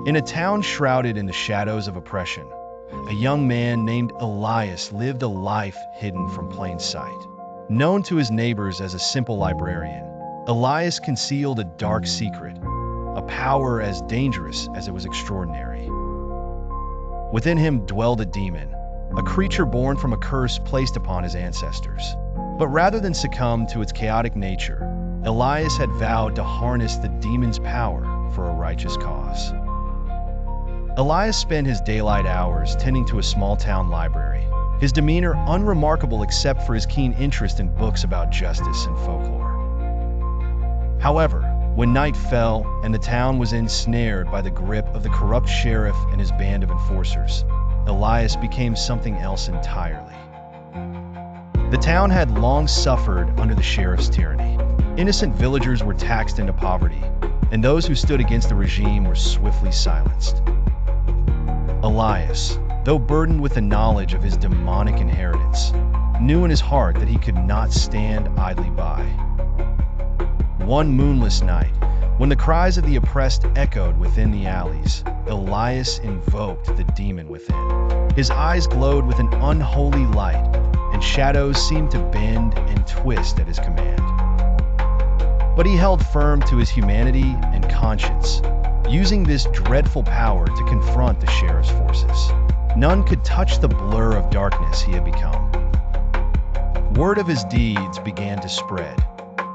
In a town shrouded in the shadows of oppression, a young man named Elias lived a life hidden from plain sight. Known to his neighbors as a simple librarian, Elias concealed a dark secret, a power as dangerous as it was extraordinary. Within him dwelled a demon, a creature born from a curse placed upon his ancestors. But rather than succumb to its chaotic nature, Elias had vowed to harness the demon's power for a righteous cause. Elias spent his daylight hours tending to a small-town library, his demeanor unremarkable except for his keen interest in books about justice and folklore. However, when night fell and the town was ensnared by the grip of the corrupt sheriff and his band of enforcers, Elias became something else entirely. The town had long suffered under the sheriff's tyranny. Innocent villagers were taxed into poverty, and those who stood against the regime were swiftly silenced. Elias, though burdened with the knowledge of his demonic inheritance, knew in his heart that he could not stand idly by. One moonless night, when the cries of the oppressed echoed within the alleys, Elias invoked the demon within. His eyes glowed with an unholy light, and shadows seemed to bend and twist at his command. But he held firm to his humanity and conscience, using this dreadful power to confront the sheriff's forces. None could touch the blur of darkness he had become. Word of his deeds began to spread.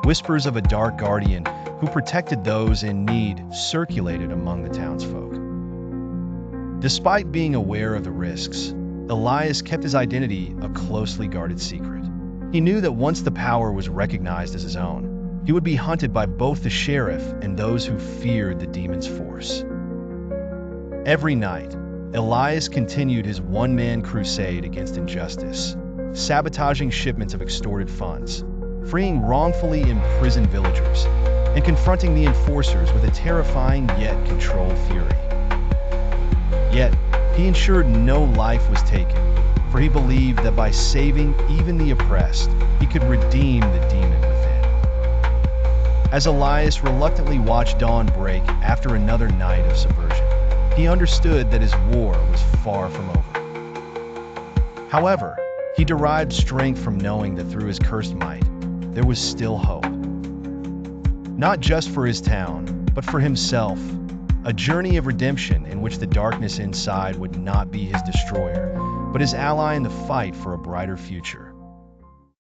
Whispers of a dark guardian who protected those in need circulated among the townsfolk. Despite being aware of the risks, Elias kept his identity a closely guarded secret. He knew that once the power was recognized as his own, he would be hunted by both the sheriff and those who feared the demon's force. Every night, Elias continued his one-man crusade against injustice, sabotaging shipments of extorted funds, freeing wrongfully imprisoned villagers, and confronting the enforcers with a terrifying yet controlled fury. Yet, he ensured no life was taken, for he believed that by saving even the oppressed, he could redeem the demon within. As Elias reluctantly watched dawn break after another night of subversion, he understood that his war was far from over. However, he derived strength from knowing that through his cursed might, there was still hope. Not just for his town, but for himself, a journey of redemption in which the darkness inside would not be his destroyer, but his ally in the fight for a brighter future.